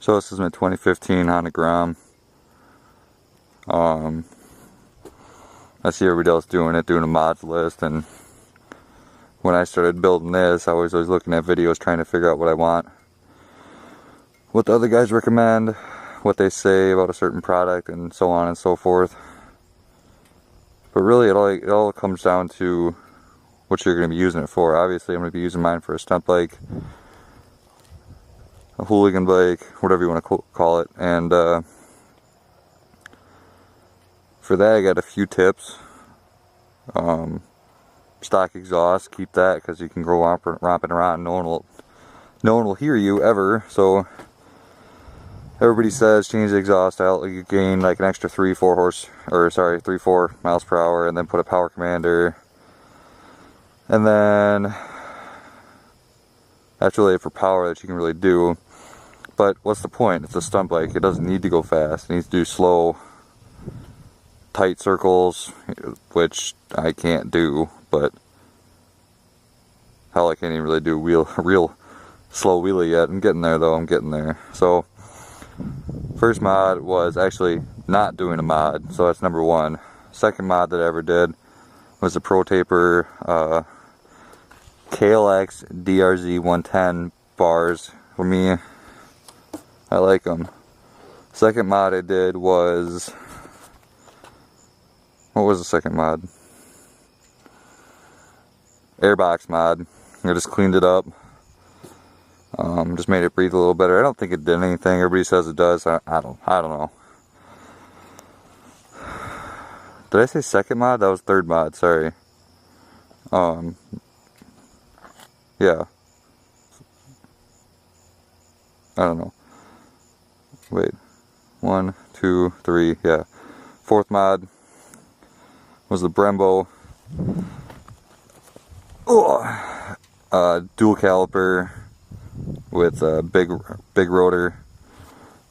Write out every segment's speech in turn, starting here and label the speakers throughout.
Speaker 1: So this is my 2015 Honda Grom. I see everybody else doing a mods list, and when I started building this, I was always looking at videos trying to figure out what I want, what the other guys recommend, what they say about a certain product, and so on and so forth. But really it all comes down to what you're going to be using it for. Obviously I'm going to be using mine for a stunt bike, a hooligan bike, whatever you want to call it, and for that I got a few tips. Stock exhaust, keep that because you can go romping around. No one will hear you ever. So everybody says change the exhaust out, you gain like an extra 3-4 miles per hour, and then put a power commander, and then that's really it for power that you can really do. But what's the point? It's a stunt bike. It doesn't need to go fast. It needs to do slow, tight circles, which I can't do, but hell, I can't even really do a real slow wheelie yet. I'm getting there though, I'm getting there. So first mod was actually not doing a mod, so that's number one. Second mod that I ever did was the Pro Taper KLX DRZ 110 bars. For me, I like them. Second mod I did was, what was the second mod? Airbox mod. I just cleaned it up. Just made it breathe a little better. I don't think it did anything. Everybody says it does. I don't know. Did I say second mod? That was third mod, sorry. Yeah. I don't know. Wait. 1, 2, 3, yeah. Fourth mod was the Brembo. Dual caliper with a big rotor.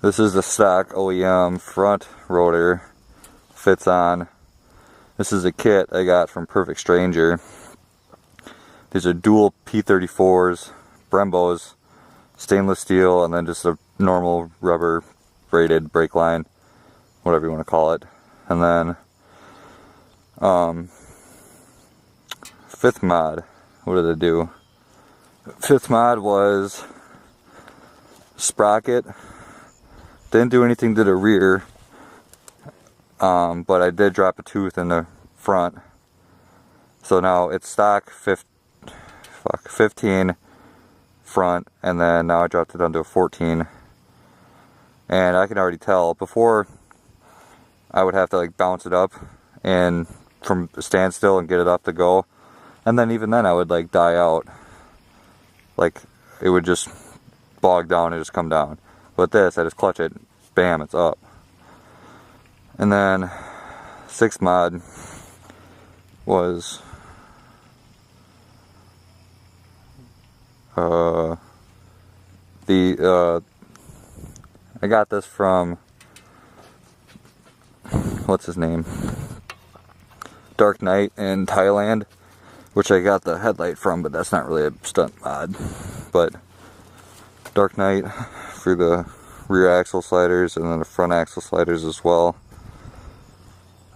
Speaker 1: This is the stock OEM front rotor, fits on. This is a kit I got from Perfect Stranger. These are dual P34s, Brembos, stainless steel, and then just a normal rubber braided brake line, whatever you want to call it. And then fifth mod, what did I do? Fifth mod was sprocket. Didn't do anything to the rear, but I did drop a tooth in the front. So now it's stock 15 front, and then now I dropped it down to a 14. And I can already tell, before I would have to like bounce it up and from standstill and get it up to go, and then even then I would like die out. Like it would just bog down and just come down. But this, I just clutch it, bam, it's up. And then sixth mod was I got this from, what's his name, Dark Knight in Thailand, which I got the headlight from, but that's not really a stunt mod. But Dark Knight for the rear axle sliders, and then the front axle sliders as well.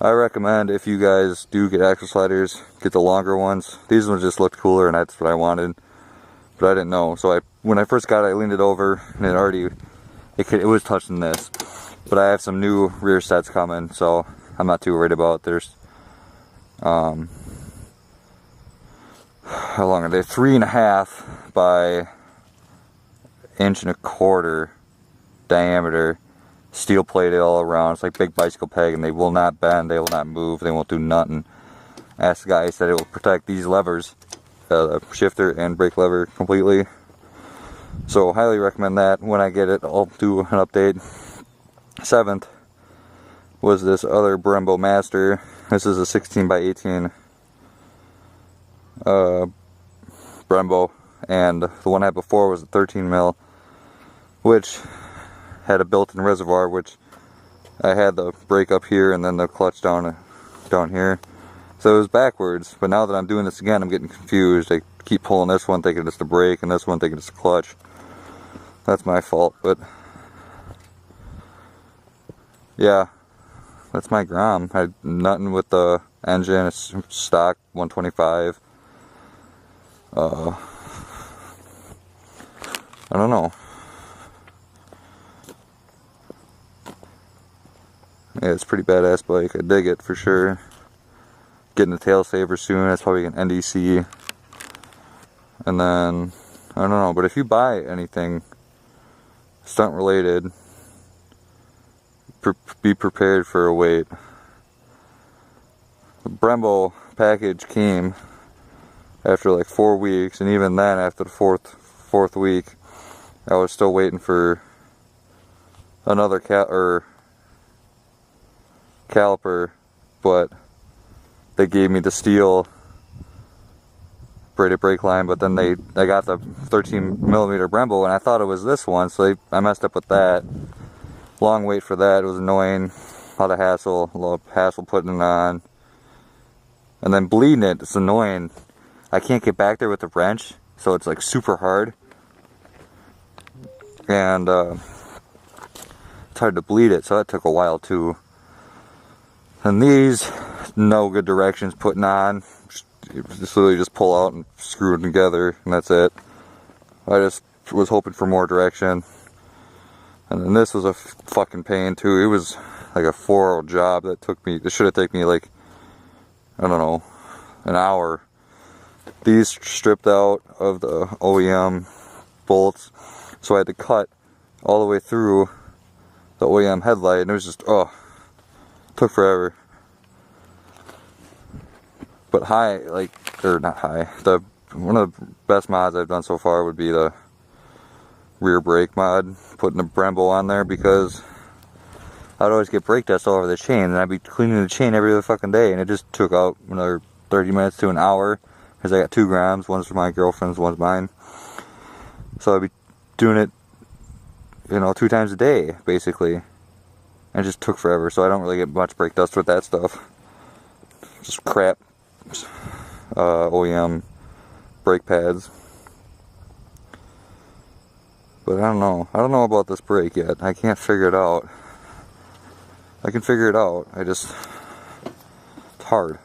Speaker 1: I recommend, if you guys do get axle sliders, get the longer ones. These ones just looked cooler and that's what I wanted, but I didn't know. So when I first got it, I leaned it over and it was touching this. But I have some new rear sets coming, so I'm not too worried about. There's how long are they? 3.5 by 1.25 inch diameter, steel plated all around. It's like big bicycle peg, and they will not bend, they will not move, they won't do nothing. Asked the guy, he said it will protect these levers, shifter and brake lever, completely. So highly recommend that. When I get it, I'll do an update. Seventh was this other Brembo Master. This is a 16 by 18 Brembo, and the one I had before was a 13 mil, which had a built-in reservoir, which I had the brake up here and then the clutch down here. So it was backwards, but now that I'm doing this again, I'm getting confused. I keep pulling this one thinking it's the brake and this one thinking it's the clutch. That's my fault, but Yeah, that's my Grom. I had nothing with the engine. It's stock 125. I don't know. Yeah, it's a pretty badass bike. I dig it for sure. Getting a tail saver soon. That's probably an NDC. And then, I don't know, but if you buy anything stunt related, be prepared for a wait. The Brembo package came after like 4 weeks, and even then, after the fourth week, I was still waiting for another caliper, but they gave me the steel braided brake line, but then I got the 13mm Brembo, and I thought it was this one, so I messed up with that. Long wait for that. It was annoying. A lot of hassle putting it on, and then bleeding it. It's annoying. I can't get back there with the wrench, so it's like super hard, and it's hard to bleed it, so that took a while too. And these, no good directions putting on. Just literally just pull out and screw it together, and that's it. I just was hoping for more direction. And then this was a fucking pain too. It was like a 4-hour job that took me, it should have taken me like, I don't know, an hour. These stripped out of the OEM bolts, so I had to cut all the way through the OEM headlight, and it was just, oh, took forever. But one of the best mods I've done so far would be the rear brake mod, putting the Brembo on there, because I'd always get brake dust all over the chain, and I'd be cleaning the chain every other fucking day, and it just took out another 30 minutes to an hour, because I got 2 Groms, one's for my girlfriend's, one's mine. So I'd be doing it, 2 times a day, basically. And it just took forever, so I don't really get much brake dust with that stuff. Just crap OEM brake pads. But I don't know about this brake yet. I can't figure it out. I can figure it out, it's hard.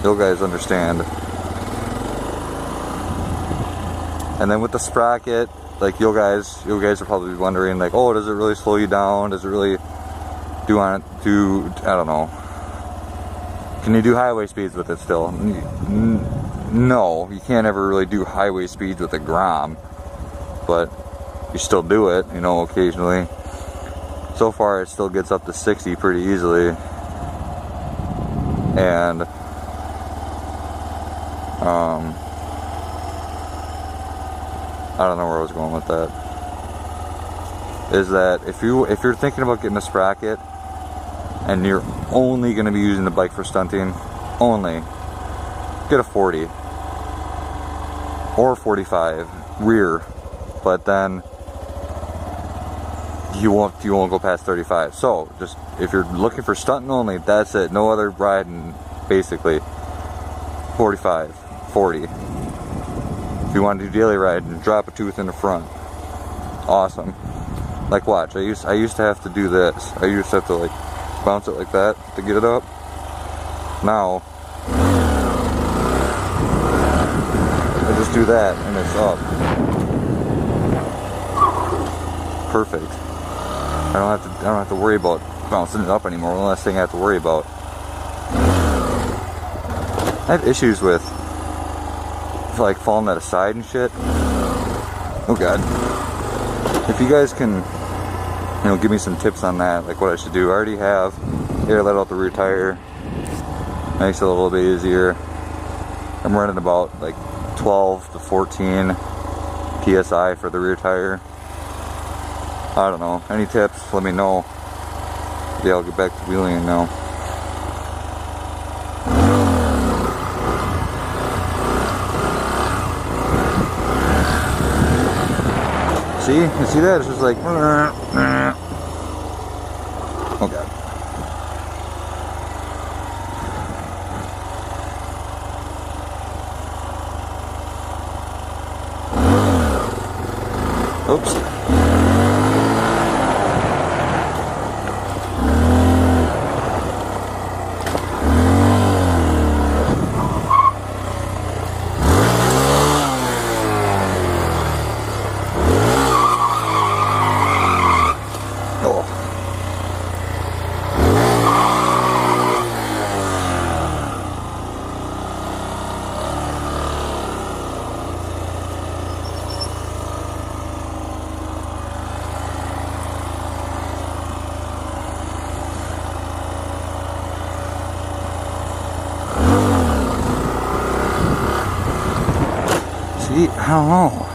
Speaker 1: You guys understand. And then with the sprocket, like you guys are probably wondering, like, oh, does it really slow you down? Does it really I don't know. Can you do highway speeds with it still? No, you can't ever really do highway speeds with a Grom, but you still do it, occasionally. So far, it still gets up to 60 pretty easily, and I don't know where I was going with that. Is that if you're thinking about getting a sprocket, and you're only going to be using the bike for stunting, get a 40 or 45 rear, but then you won't go past 35. So just if you're looking for stunting only, that's it. No other riding, basically. 45, 40. If you want to do daily riding, drop a tooth in the front. Awesome. Like watch, I used to have to do this. I used to have to like bounce it like that to get it up. Now I just do that and it's up. Perfect. I don't have to worry about bouncing it up anymore. The last thing I have to worry about. I have issues with like falling at a side and shit. Oh god. If you guys can give me some tips on that, like what I should do. I already have air let out the rear tire. Makes it a little bit easier. I'm running about like 12 to 14 PSI for the rear tire. I don't know. Any tips? Let me know. Yeah, I'll get back to wheeling now. See? You see that? It's just like... Oh god. Oops. I don't know.